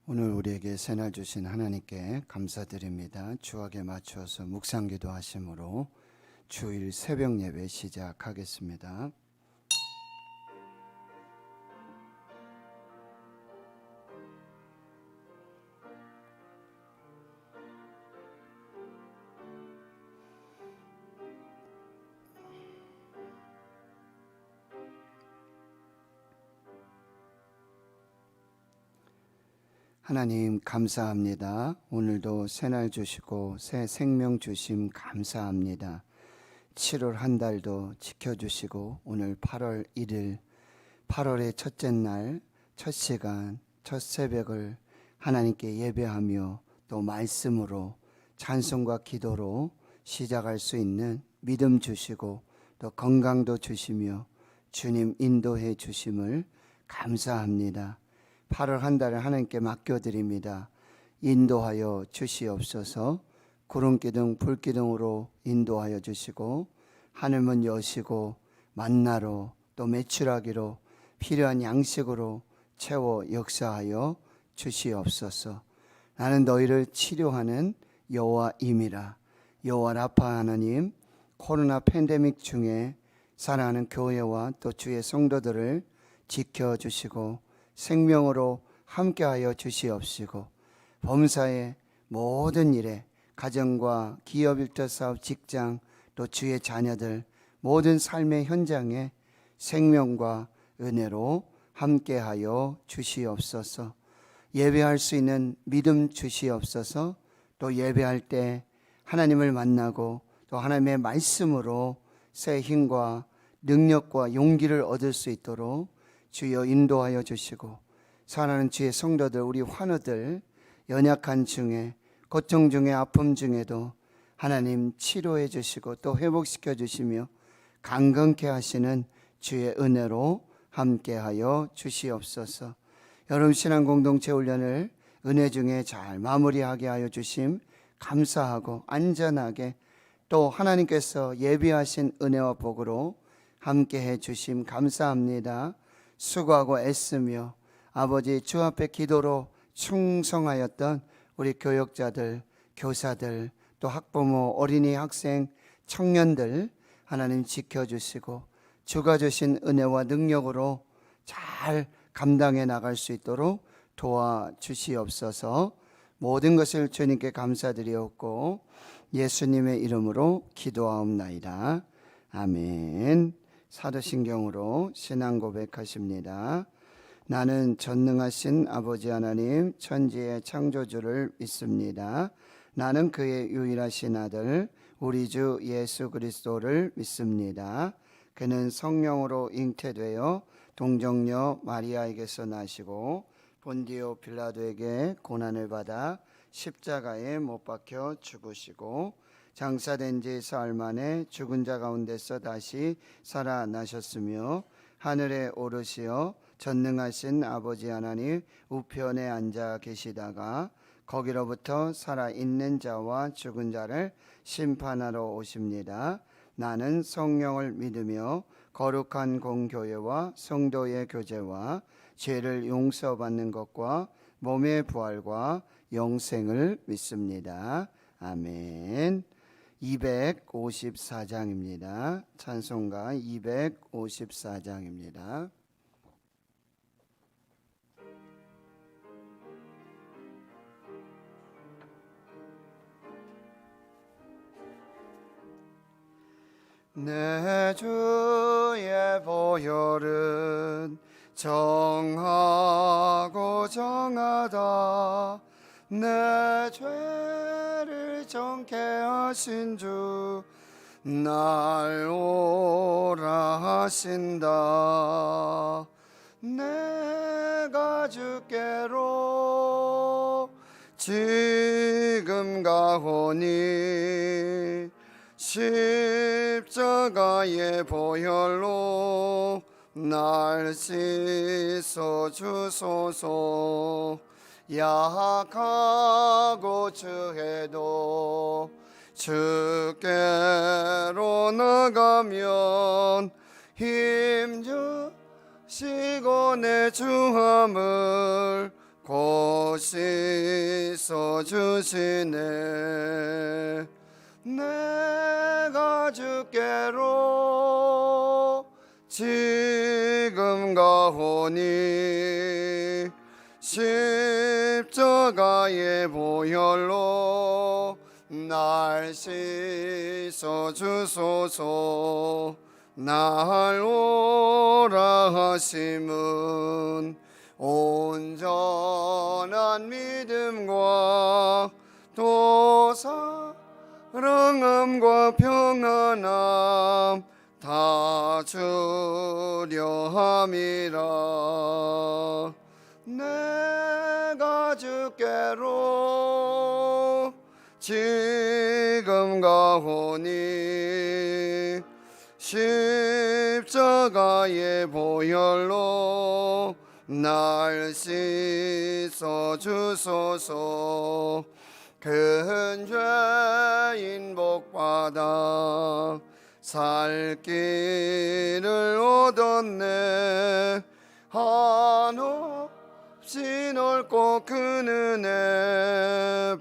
오늘 우리에게 새날 주신 하나님께 감사드립니다. 주악에 맞추어서 묵상기도 하심으로 주일 새벽 예배 시작하겠습니다. 하나님 감사합니다. 오늘도 새날 주시고 새 생명 주심 감사합니다. 7월 한 달도 지켜주시고 오늘 8월 1일 8월의 첫째 날 첫 시간 첫 새벽을 하나님께 예배하며 또 말씀으로 찬송과 기도로 시작할 수 있는 믿음 주시고 또 건강도 주시며 주님 인도해 주심을 감사합니다. 8월 한 달을 하나님께 맡겨드립니다. 인도하여 주시옵소서. 구름기둥 불기둥으로 인도하여 주시고 하늘문 여시고 만나로 또 매출하기로 필요한 양식으로 채워 역사하여 주시옵소서. 나는 너희를 치료하는 여호와임이라. 여호와 라파 하나님, 코로나 팬데믹 중에 사랑하는 교회와 또 주의 성도들을 지켜주시고 생명으로 함께하여 주시옵시고 범사의 모든 일에 가정과 기업 일터 사업 직장 또 주의 자녀들 모든 삶의 현장에 생명과 은혜로 함께하여 주시옵소서. 예배할 수 있는 믿음 주시옵소서. 또 예배할 때 하나님을 만나고 또 하나님의 말씀으로 새 힘과 능력과 용기를 얻을 수 있도록 주여 인도하여 주시고 사랑하는 주의 성도들 우리 환우들 연약한 중에 고통 중에 아픔 중에도 하나님 치료해 주시고 또 회복시켜 주시며 강건케 하시는 주의 은혜로 함께하여 주시옵소서. 여러분 신앙 공동체 훈련을 은혜 중에 잘 마무리하게 하여 주심 감사하고 안전하게 또 하나님께서 예비하신 은혜와 복으로 함께해 주심 감사합니다. 수고하고 애쓰며 아버지 주 앞에 기도로 충성하였던 우리 교역자들, 교사들, 또 학부모, 어린이, 학생, 청년들 하나님 지켜주시고 주가 주신 은혜와 능력으로 잘 감당해 나갈 수 있도록 도와주시옵소서. 모든 것을 주님께 감사드리옵고 예수님의 이름으로 기도하옵나이다. 아멘. 사도신경으로 신앙 고백하십니다. 나는 전능하신 아버지 하나님 천지의 창조주를 믿습니다. 나는 그의 유일하신 아들 우리 주 예수 그리스도를 믿습니다. 그는 성령으로 잉태되어 동정녀 마리아에게서 나시고 본디오 빌라도에게 고난을 받아 십자가에 못 박혀 죽으시고 장사된 지 사흘 만에 죽은 자 가운데서 다시 살아나셨으며 하늘에 오르시어 전능하신 아버지 하나님 우편에 앉아 계시다가 거기로부터 살아있는 자와 죽은 자를 심판하러 오십니다. 나는 성령을 믿으며 거룩한 공교회와 성도의 교제와 죄를 용서받는 것과 몸의 부활과 영생을 믿습니다. 아멘. 254장입니다. 찬송가 254장입니다. 내 주의 보혈은 정하고 정하다. 내 죄를 정케 하신 주 날 오라 하신다. 내가 주께로 지금 가오니 십자가의 보혈로 날 씻어 주소서. 약하고 추해도 주께로 나가면 힘주시고 내 주함을 곧 씻어주시네. 내가 주께로 지금 가오니 십자가의 보혈로 날 씻어주소서. 날 오라 하심은 온전한 믿음과 또 사랑함과 평안함 다 주려 함이라. 내가 주께로 지금 가오니 십자가의 보혈로 날 씻어주소서. 큰 죄인 복받아 살 길을 얻었네. 한없이 넓고 큰 은혜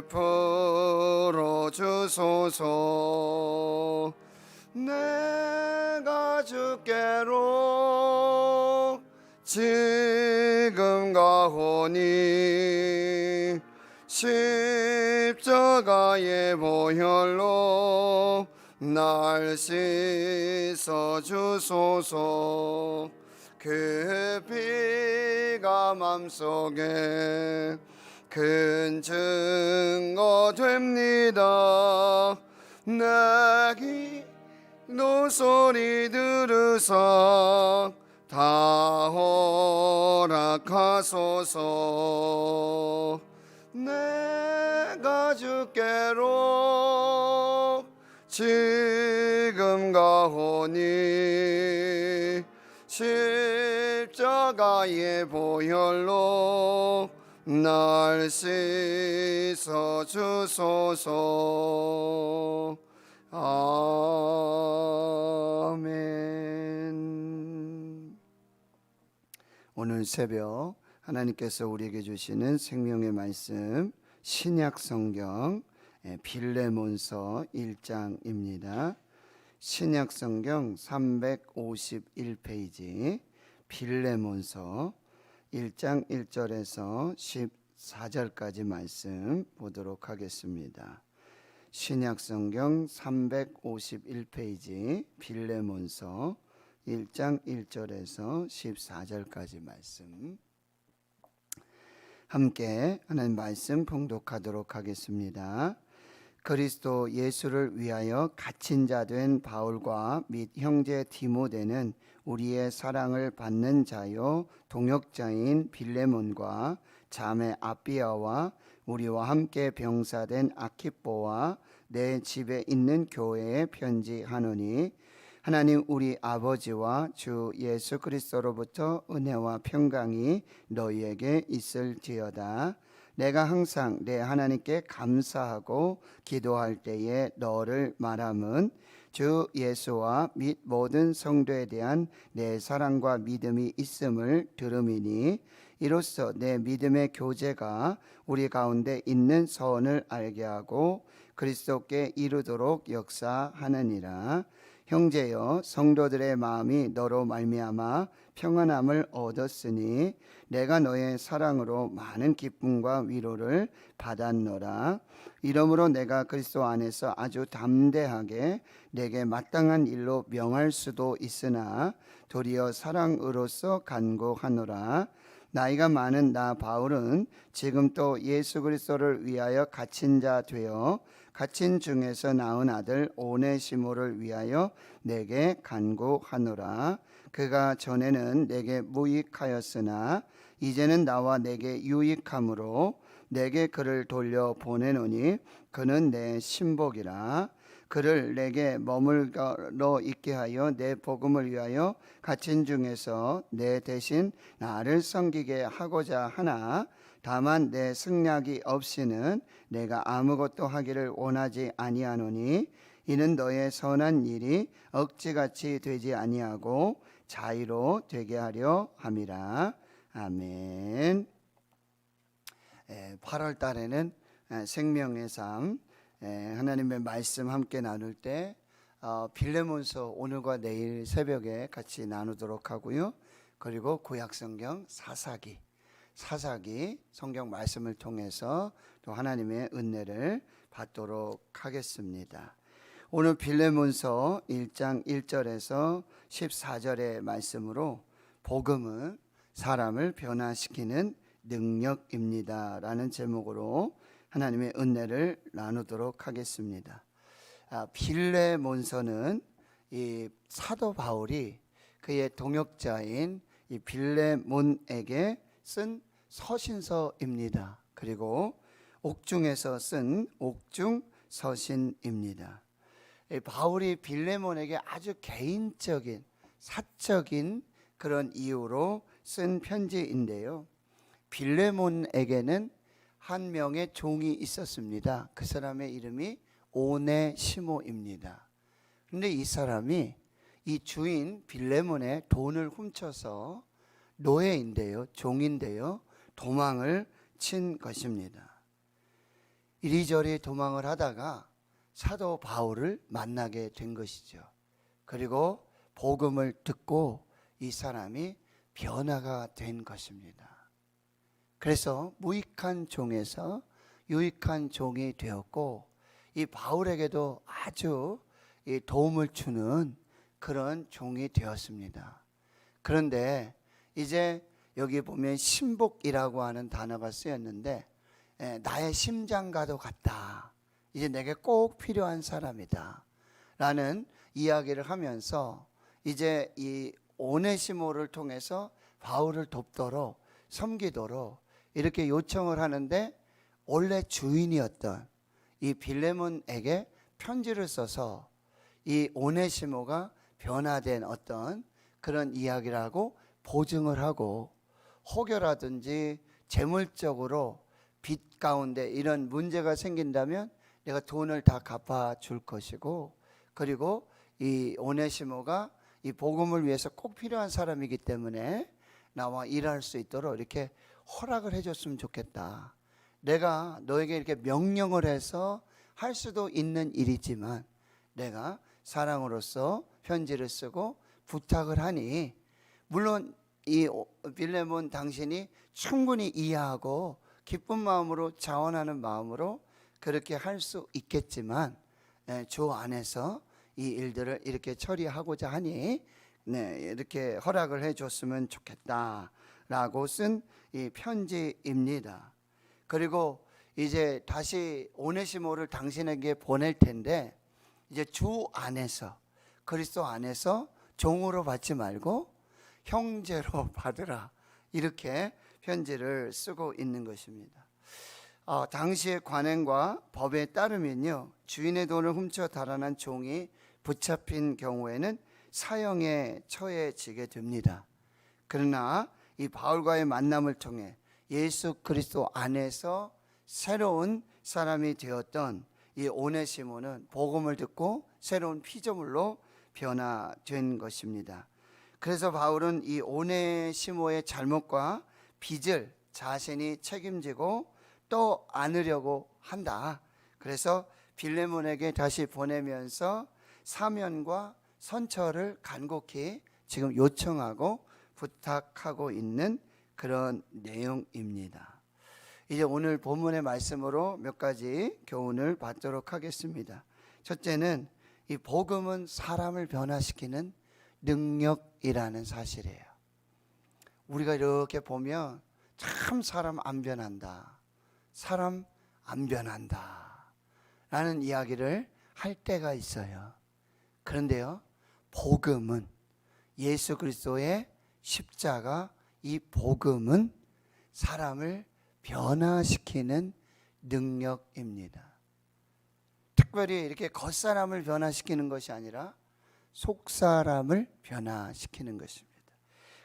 베풀어 주소서. 내가 주께로 지금 가오니 십자가의 보혈로 날 씻어주소서. 그 피가 맘속에 큰 증거 됩니다. 내 기도 소리 들으사 다 허락하소서. 내가 주께로 지금 가오니 십자가의 보혈로 날 씻어주소서. 아멘. 오늘 새벽 하나님께서 우리에게 주시는 생명의 말씀 신약성경 빌레몬서 1장입니다. 신약성경 351페이지 빌레몬서 1장 1절에서 14절까지 말씀 보도록 하겠습니다. 신약성경 351페이지 빌레몬서 1장 1절에서 14절까지 말씀 함께 하나님 말씀 봉독하도록 하겠습니다. 그리스도 예수를 위하여 갇힌 자 된 바울과 및 형제 디모데는 우리의 사랑을 받는 자요 동역자인 빌레몬과 자매 아비아와 우리와 함께 병사된 아키뽀와 내 집에 있는 교회에 편지하노니 하나님 우리 아버지와 주 예수 그리스도로부터 은혜와 평강이 너희에게 있을지어다. 내가 항상 내 하나님께 감사하고 기도할 때에 너를 말함은 주 예수와 및 모든 성도에 대한 내 사랑과 믿음이 있음을 들음이니 이로써 내 믿음의 교제가 우리 가운데 있는 서원을 알게 하고 그리스도께 이르도록 역사하느니라. 형제여, 성도들의 마음이 너로 말미암아 평안함을 얻었으니 내가 너의 사랑으로 많은 기쁨과 위로를 받았노라. 이러므로 내가 그리스도 안에서 아주 담대하게 내게 마땅한 일로 명할 수도 있으나 도리어 사랑으로서 간구하노라. 나이가 많은 나 바울은 지금 또 예수 그리스도를 위하여 갇힌 자 되어 갇힌 중에서 낳은 아들 오네시모를 위하여 내게 간구하노라. 그가 전에는 내게 무익하였으나 이제는 나와 내게 유익함으로 내게 그를 돌려 보내노니 그는 내 신복이라. 그를 내게 머물러 있게 하여 내 복음을 위하여 갇힌 중에서 내 대신 나를 섬기게 하고자 하나 다만 내 승낙이 없이는 내가 아무것도 하기를 원하지 아니하노니 이는 너의 선한 일이 억지같이 되지 아니하고 자의로 되게 하려 함이라. 아멘. 8월 달에는 생명의 삶 하나님의 말씀 함께 나눌 때 빌레몬서 오늘과 내일 새벽에 같이 나누도록 하고요. 그리고 구약성경 사사기 성경 말씀을 통해서 또 하나님의 은혜를 받도록 하겠습니다. 오늘 빌레몬서 1장 1절에서 14절의 말씀으로 복음은 사람을 변화시키는 능력입니다 라는 제목으로 하나님의 은혜를 나누도록 하겠습니다. 빌레몬서는 이 사도 바울이 그의 동역자인 이 빌레몬에게 쓴 서신서입니다. 그리고 옥중에서 쓴 옥중 서신입니다. 바울이 빌레몬에게 아주 개인적인 사적인 그런 이유로 쓴 편지인데요. 빌레몬에게는 한 명의 종이 있었습니다. 그 사람의 이름이 오네시모입니다. 그런데 이 사람이 이 주인 빌레몬의 돈을 훔쳐서 노예인데요, 종인데요, 도망을 친 것입니다. 이리저리 도망을 하다가 사도 바울을 만나게 된 것이죠. 그리고 복음을 듣고 이 사람이 변화가 된 것입니다. 그래서 무익한 종에서 유익한 종이 되었고 이 바울에게도 아주 도움을 주는 그런 종이 되었습니다. 그런데 이제 여기 보면 신복이라고 하는 단어가 쓰였는데 나의 심장과도 같다. 이제 내게 꼭 필요한 사람이다 라는 이야기를 하면서 이제 이 오네시모를 통해서 바울을 돕도록 섬기도록 이렇게 요청을 하는데 원래 주인이었던 이 빌레몬에게 편지를 써서 이 오네시모가 변화된 어떤 그런 이야기라고 보증을 하고 혹여라든지 재물적으로 빚 가운데 이런 문제가 생긴다면 내가 돈을 다 갚아줄 것이고 그리고 이 오네시모가 이 복음을 위해서 꼭 필요한 사람이기 때문에 나와 일할 수 있도록 이렇게 허락을 해줬으면 좋겠다. 내가 너에게 이렇게 명령을 해서 할 수도 있는 일이지만 내가 사랑으로서 편지를 쓰고 부탁을 하니 물론 이 빌레몬 당신이 충분히 이해하고 기쁜 마음으로 자원하는 마음으로 그렇게 할 수 있겠지만 주 안에서 이 일들을 이렇게 처리하고자 하니 이렇게 허락을 해줬으면 좋겠다라고 쓴 이 편지입니다. 그리고 이제 다시 오네시모를 당신에게 보낼 텐데 이제 주 안에서 그리스도 안에서 종으로 받지 말고 형제로 받으라 이렇게 편지를 쓰고 있는 것입니다. 당시의 관행과 법에 따르면요 주인의 돈을 훔쳐 달아난 종이 붙잡힌 경우에는 사형에 처해지게 됩니다. 그러나 이 바울과의 만남을 통해 예수 그리스도 안에서 새로운 사람이 되었던 이 오네시모는 복음을 듣고 새로운 피조물로 변화된 것입니다. 그래서 바울은 이 오네시모의 잘못과 빚을 자신이 책임지고 또 안으려고 한다. 그래서 빌레몬에게 다시 보내면서 사면과 선처를 간곡히 지금 요청하고 부탁하고 있는 그런 내용입니다. 이제 오늘 본문의 말씀으로 몇 가지 교훈을 받도록 하겠습니다. 첫째는 이 복음은 사람을 변화시키는 능력이라는 사실이에요. 우리가 이렇게 보면 참 사람 안 변한다. 사람 안 변한다. 라는 이야기를 할 때가 있어요. 그런데요, 복음은 예수 그리스도의 십자가 이 복음은 사람을 변화시키는 능력입니다. 특별히 이렇게 겉사람을 변화시키는 것이 아니라 속사람을 변화시키는 것입니다.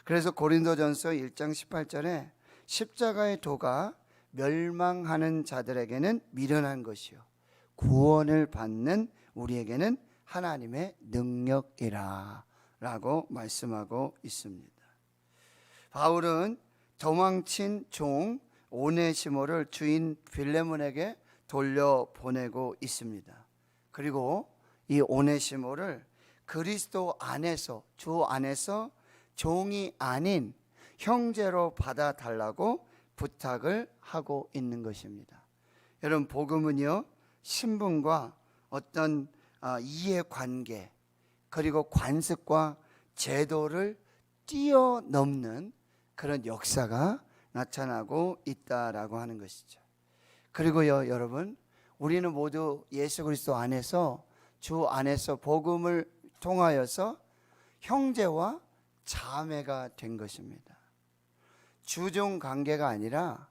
그래서 고린도전서 1장 18절에 십자가의 도가 멸망하는 자들에게는 미련한 것이요 구원을 받는 우리에게는 하나님의 능력이라 라고 말씀하고 있습니다. 바울은 도망친 종 오네시모를 주인 빌레몬에게 돌려보내고 있습니다. 그리고 이 오네시모를 그리스도 안에서, 주 안에서 종이 아닌 형제로 받아달라고 부탁을 하고 있는 것입니다. 여러분, 복음은요, 신분과 어떤 이해관계 그리고 관습과 제도를 뛰어넘는 그런 역사가 나타나고 있다라고 하는 것이죠. 그리고요, 여러분, 우리는 모두 예수 그리스도 안에서, 주 안에서 복음을 통하여서 형제와 자매가 된 것입니다. 주종 관계가 아니라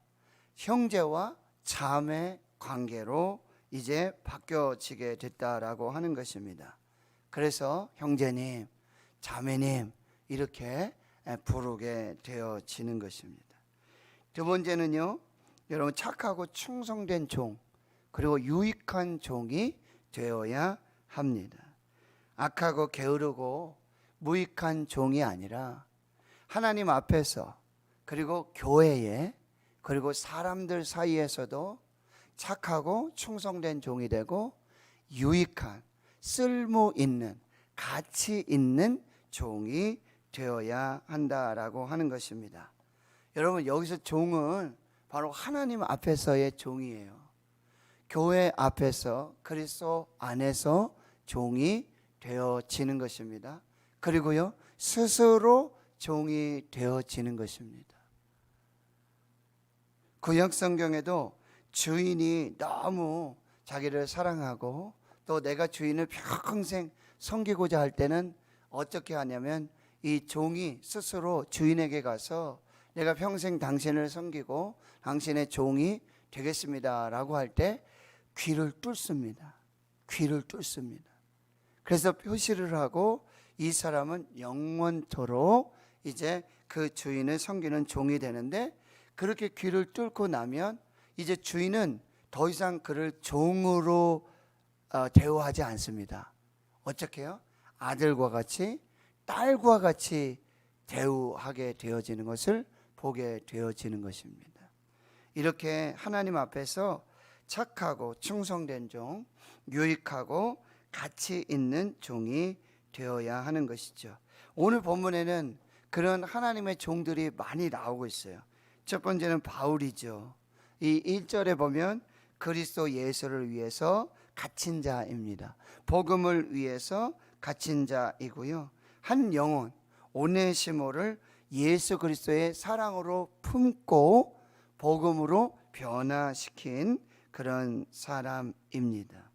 형제와 자매 관계로 이제 바뀌어지게 됐다라고 하는 것입니다. 그래서 형제님, 자매님 이렇게 부르게 되어지는 것입니다. 두 번째는요, 여러분, 착하고 충성된 종, 그리고 유익한 종이 되어야 합니다. 악하고 게으르고 무익한 종이 아니라 하나님 앞에서, 그리고 교회에, 그리고 사람들 사이에서도 착하고 충성된 종이 되고 유익한, 쓸모 있는, 가치 있는 종이 되어야 한다라고 하는 것입니다. 여러분, 여기서 종은 바로 하나님 앞에서의 종이에요. 교회 앞에서, 그리스도 안에서 종이 되어지는 것입니다. 그리고요, 스스로 종이 되어지는 것입니다. 구약 성경에도 주인이 너무 자기를 사랑하고 또 내가 주인을 평생 섬기고자 할 때는 어떻게 하냐면, 이 종이 스스로 주인에게 가서 내가 평생 당신을 섬기고 당신의 종이 되겠습니다 라고 할 때 귀를 뚫습니다. 귀를 뚫습니다. 그래서 표시를 하고 이 사람은 영원토록 이제 그 주인을 섬기는 종이 되는데, 그렇게 귀를 뚫고 나면 이제 주인은 더 이상 그를 종으로 대우하지 않습니다. 어떻게 해요? 아들과 같이, 딸과 같이 대우하게 되어지는 것을 보게 되어지는 것입니다. 이렇게 하나님 앞에서 착하고 충성된 종, 유익하고 가치 있는 종이 되어야 하는 것이죠. 오늘 본문에는 그런 하나님의 종들이 많이 나오고 있어요. 첫 번째는 바울이죠. 이 1절에 보면 그리스도 예수를 위해서 갇힌 자입니다. 복음을 위해서 갇힌 자이고요. 한 영혼 오네시모를 예수 그리스도의 사랑으로 품고 복음으로 변화시킨 그런 사람입니다.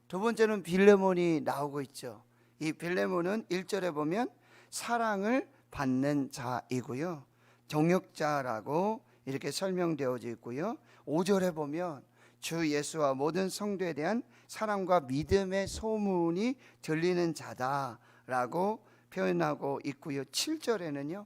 두 번째는 빌레몬이 나오고 있죠. 이 빌레몬은 1절에 보면 사랑을 받는 자이고요, 동역자라고 이렇게 설명되어져 있고요, 5절에 보면 주 예수와 모든 성도에 대한 사랑과 믿음의 소문이 들리는 자다라고 표현하고 있고요, 7절에는요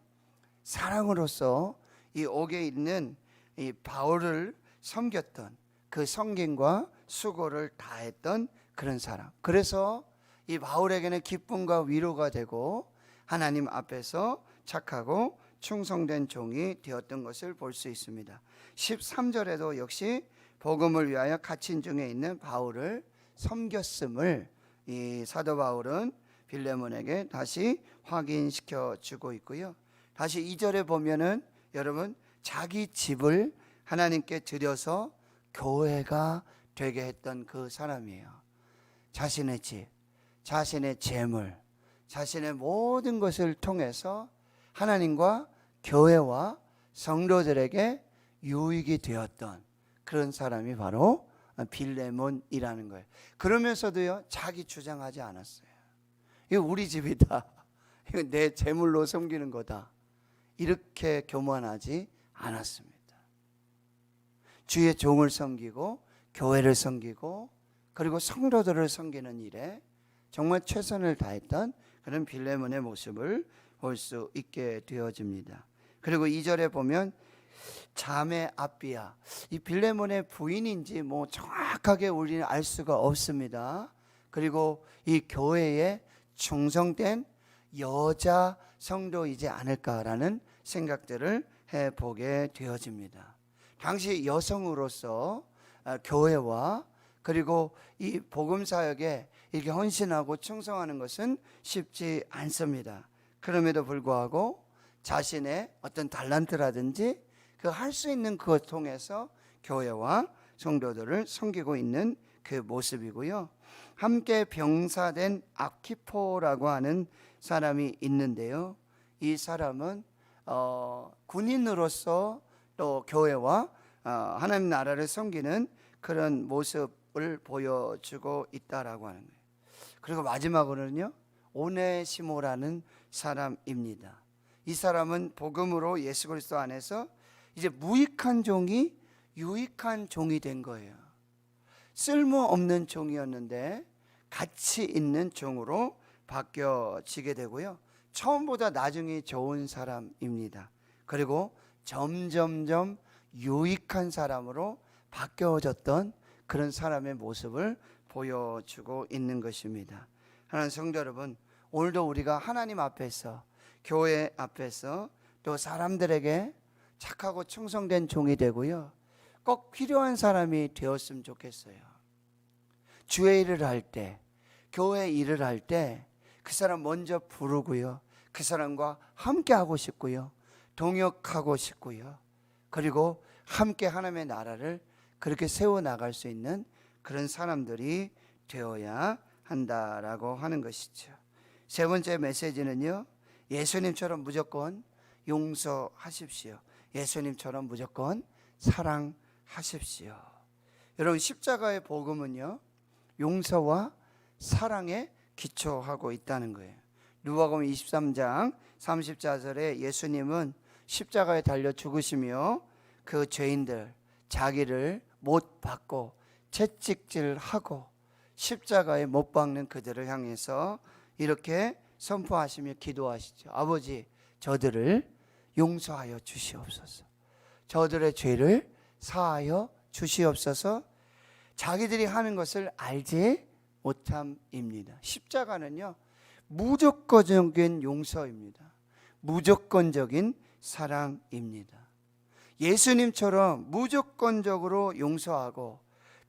사랑으로서 이 옥에 있는 이 바울을 섬겼던 그 성김과 수고를 다했던 그런 사람. 그래서 이 바울에게는 기쁨과 위로가 되고 하나님 앞에서 착하고 충성된 종이 되었던 것을 볼 수 있습니다. 13절에도 역시 복음을 위하여 갇힌 중에 있는 바울을 섬겼음을 이 사도 바울은 빌레몬에게 다시 확인시켜 주고 있고요. 다시 2절에 보면은 여러분, 자기 집을 하나님께 드려서 교회가 되게 했던 그 사람이에요. 자신의 집, 자신의 재물, 자신의 모든 것을 통해서 하나님과 교회와 성도들에게 유익이 되었던 그런 사람이 바로 빌레몬이라는 거예요. 그러면서도요, 자기 주장하지 않았어요. 이거 우리 집이다, 이거 내 재물로 섬기는 거다, 이렇게 교만하지 않았습니다. 주의 종을 섬기고 교회를 섬기고 그리고 성도들을 섬기는 일에 정말 최선을 다했던 그런 빌레몬의 모습을 볼 수 있게 되어집니다. 그리고 2절에 보면 자매 아비야, 이 빌레몬의 부인인지 뭐 정확하게 우리는 알 수가 없습니다. 그리고 이 교회에 충성된 여자 성도이지 않을까라는 생각들을 해보게 되어집니다. 당시 여성으로서 교회와 그리고 이 복음 사역에 이렇게 헌신하고 충성하는 것은 쉽지 않습니다. 그럼에도 불구하고 자신의 어떤 달란트라든지 그 할 수 있는 그것 통해서 교회와 성도들을 섬기고 있는 그 모습이고요. 함께 병사된 아키포라고 하는 사람이 있는데요. 이 사람은 군인으로서 또 교회와 하나님 나라를 섬기는 그런 모습을 보여주고 있다라고 하는 거예요. 그리고 마지막으로는요, 오네시모라는 사람입니다. 이 사람은 복음으로 예수 그리스도 안에서 이제 무익한 종이 유익한 종이 된 거예요. 쓸모없는 종이었는데 가치 있는 종으로 바뀌어지게 되고요. 처음보다 나중이 좋은 사람입니다. 그리고 점점점 유익한 사람으로 바뀌어졌던 그런 사람의 모습을 보여주고 있는 것입니다. 하나님 성도 여러분, 오늘도 우리가 하나님 앞에서, 교회 앞에서 또 사람들에게 착하고 충성된 종이 되고요, 꼭 필요한 사람이 되었으면 좋겠어요. 주의 일을 할 때, 교회 일을 할 때 그 사람 먼저 부르고요, 그 사람과 함께 하고 싶고요, 동역하고 싶고요, 그리고 함께 하나님의 나라를 그렇게 세워나갈 수 있는 그런 사람들이 되어야 한다라고 하는 것이죠. 세 번째 메시지는요, 예수님처럼 무조건 용서하십시오. 예수님처럼 무조건 사랑하십시오. 여러분, 십자가의 복음은요, 용서와 사랑에 기초하고 있다는 거예요. 누가복음 23장 30절에 예수님은 십자가에 달려 죽으시며 그 죄인들, 자기를 못 박고 채찍질하고 십자가에 못 박는 그들을 향해서 이렇게 선포하시며 기도하시죠. 아버지, 저들을 용서하여 주시옵소서. 저들의 죄를 사하여 주시옵소서. 자기들이 하는 것을 알지 못함입니다. 십자가는요, 무조건적인 용서입니다. 무조건적인 사랑입니다. 예수님처럼 무조건적으로 용서하고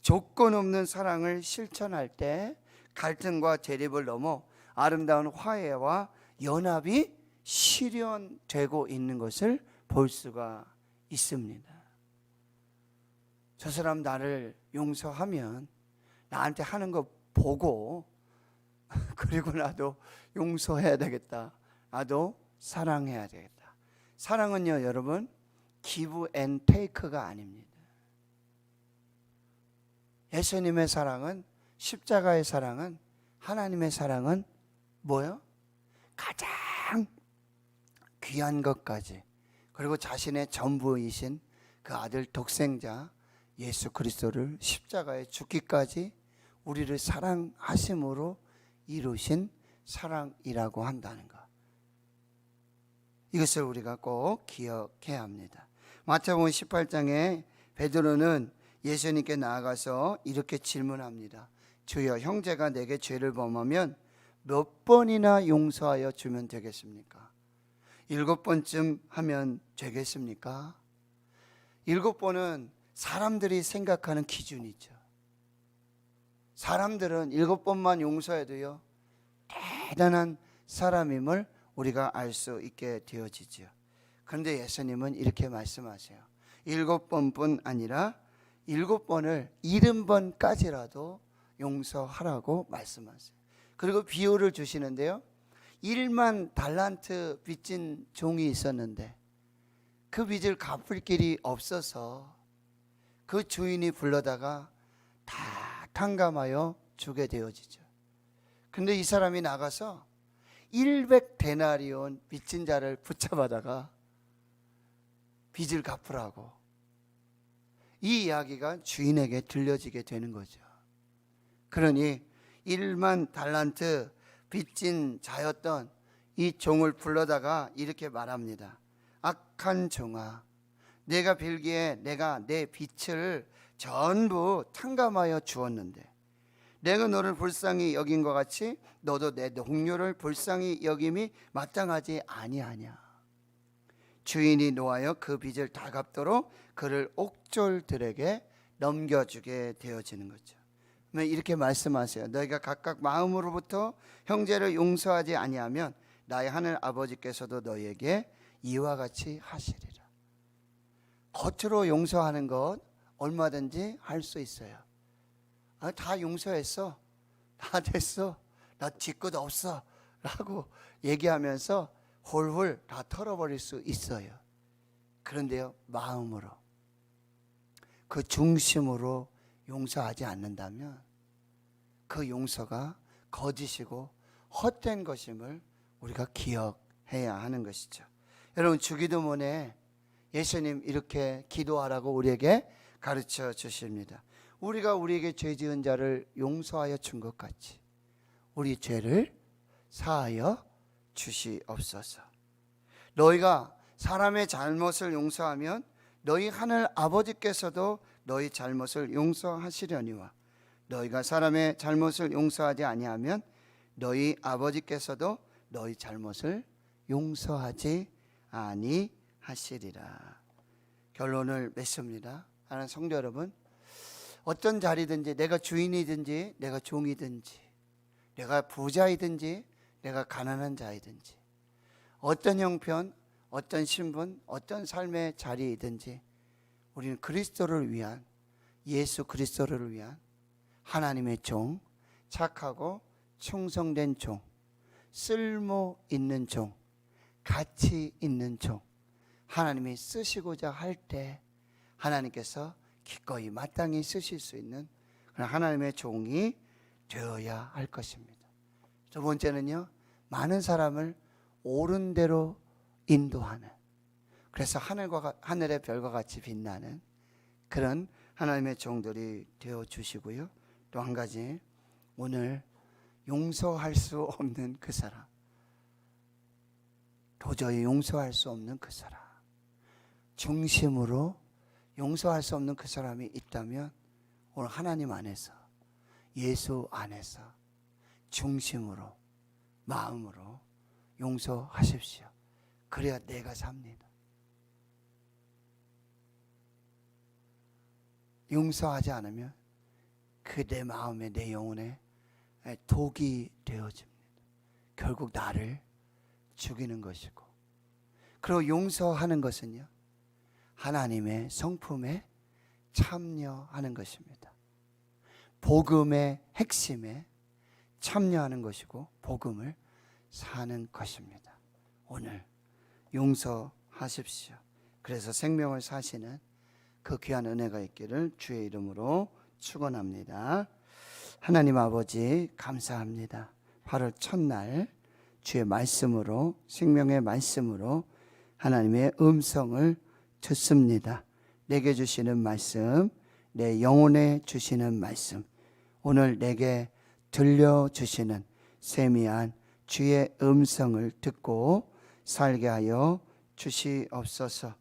조건 없는 사랑을 실천할 때 갈등과 대립을 넘어 아름다운 화해와 연합이 실현되고 있는 것을 볼 수가 있습니다. 저 사람 나를 용서하면 나한테 하는 거 보고 그리고 나도 용서해야 되겠다, 나도 사랑해야 되겠다. 사랑은요, 여러분, give and take가 아닙니다. 예수님의 사랑은, 십자가의 사랑은, 하나님의 사랑은 뭐요? 가장 귀한 것까지, 그리고 자신의 전부이신 그 아들 독생자 예수 그리스도를 십자가에 죽기까지 우리를 사랑하심으로 이루신 사랑이라고 한다는 것, 이것을 우리가 꼭 기억해야 합니다. 마태복음 18장에 베드로는 예수님께 나아가서 이렇게 질문합니다. 주여, 형제가 내게 죄를 범하면 몇 번이나 용서하여 주면 되겠습니까? 7번쯤 하면 되겠습니까? 7번은 사람들이 생각하는 기준이죠. 사람들은 7번만 용서해도요, 대단한 사람임을 우리가 알 수 있게 되어지죠. 그런데 예수님은 이렇게 말씀하세요. 7번뿐 아니라 7번을 70번까지라도 용서하라고 말씀하세요. 그리고 비유를 주시는데요, 1만 달란트 빚진 종이 있었는데 그 빚을 갚을 길이 없어서 그 주인이 불러다가 다 탕감하여 주게 되어지죠. 근데 이 사람이 나가서 100데나리온 빚진 자를 붙잡아다가 빚을 갚으라고, 이 이야기가 주인에게 들려지게 되는 거죠. 그러니 1만 달란트 빚진 자였던 이 종을 불러다가 이렇게 말합니다. 악한 종아, 내가 빌기에 내가 내 빚을 전부 탕감하여 주었는데 내가 너를 불쌍히 여긴 것 같이 너도 내 동료를 불쌍히 여김이 마땅하지 아니하냐. 주인이 노하여 그 빚을 다 갚도록 그를 옥졸들에게 넘겨주게 되어지는 거죠. 이렇게 말씀하세요. 너희가 각각 마음으로부터 형제를 용서하지 아니하면 나의 하늘 아버지께서도 너희에게 이와 같이 하시리라. 겉으로 용서하는 것 얼마든지 할 수 있어요. 다 용서했어, 다 됐어, 나 뒤끝 없어 라고 얘기하면서 홀홀 다 털어버릴 수 있어요. 그런데요, 마음으로, 그 중심으로 용서하지 않는다면 그 용서가 거짓이고 헛된 것임을 우리가 기억해야 하는 것이죠. 여러분, 주기도문에 예수님 이렇게 기도하라고 우리에게 가르쳐 주십니다. 우리가 우리에게 죄 지은 자를 용서하여 준 것 같이 우리 죄를 사하여 주시옵소서. 너희가 사람의 잘못을 용서하면 너희 하늘 아버지께서도 너희 잘못을 용서하시려니와 너희가 사람의 잘못을 용서하지 아니하면 너희 아버지께서도 너희 잘못을 용서하지 아니하시리라. 결론을 맺습니다. 하나님 성도 여러분, 어떤 자리든지, 내가 주인이든지 내가 종이든지, 내가 부자이든지 내가 가난한 자이든지, 어떤 형편, 어떤 신분, 어떤 삶의 자리이든지 우리는 그리스도를 위한, 예수 그리스도를 위한 하나님의 종, 착하고 충성된 종, 쓸모 있는 종, 가치 있는 종, 하나님이 쓰시고자 할 때 하나님께서 기꺼이 마땅히 쓰실 수 있는 그런 하나님의 종이 되어야 할 것입니다. 두 번째는요, 많은 사람을 옳은 대로 인도하는, 그래서 하늘의 별과 같이 빛나는 그런 하나님의 종들이 되어 주시고요. 또 한 가지, 오늘 용서할 수 없는 그 사람, 도저히 용서할 수 없는 그 사람, 중심으로 용서할 수 없는 그 사람이 있다면 오늘 하나님 안에서, 예수 안에서 중심으로, 마음으로 용서하십시오. 그래야 내가 삽니다. 용서하지 않으면 그 내 마음에, 내 영혼에 독이 되어집니다. 결국 나를 죽이는 것이고, 그리고 용서하는 것은요, 하나님의 성품에 참여하는 것입니다. 복음의 핵심에 참여하는 것이고 복음을 사는 것입니다. 오늘 용서하십시오. 그래서 생명을 사시는 그 귀한 은혜가 있기를 주의 이름으로 축원합니다. 하나님 아버지, 감사합니다. 8월 첫날 주의 말씀으로, 생명의 말씀으로 하나님의 음성을 듣습니다. 내게 주시는 말씀, 내 영혼에 주시는 말씀, 오늘 내게 들려주시는 세미한 주의 음성을 듣고 살게 하여 주시옵소서.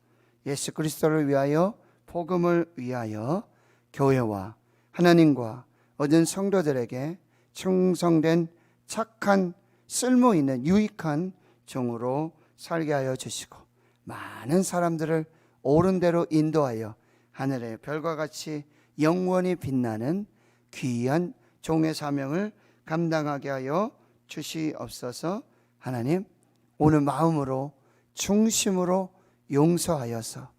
예수 그리스도를 위하여, 복음을 위하여 교회와 하나님과 얻은 성도들에게 충성된 착한, 쓸모 있는 유익한 종으로 살게 하여 주시고, 많은 사람들을 옳은 대로 인도하여 하늘의 별과 같이 영원히 빛나는 귀한 종의 사명을 감당하게 하여 주시옵소서. 하나님, 오늘 마음으로, 중심으로 용서하여서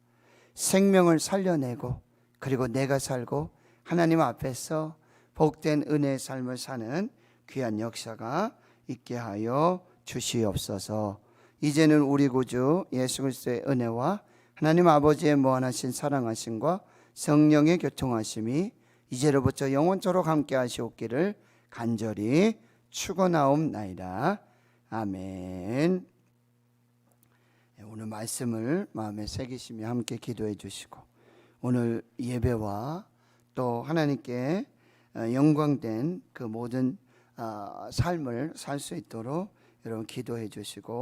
생명을 살려내고, 그리고 내가 살고 하나님 앞에서 복된 은혜의 삶을 사는 귀한 역사가 있게 하여 주시옵소서. 이제는 우리 구주 예수 그리스도의 은혜와 하나님 아버지의 무한하신 사랑하심과 성령의 교통하심이 이제로부터 영원토록 함께 하시옵기를 간절히 축원하옵나이다. 아멘. 오늘 말씀을 마음에 새기시며 함께 기도해 주시고, 오늘 예배와 또 하나님께 영광된 그 모든 삶을 살 수 있도록 여러분 기도해 주시고,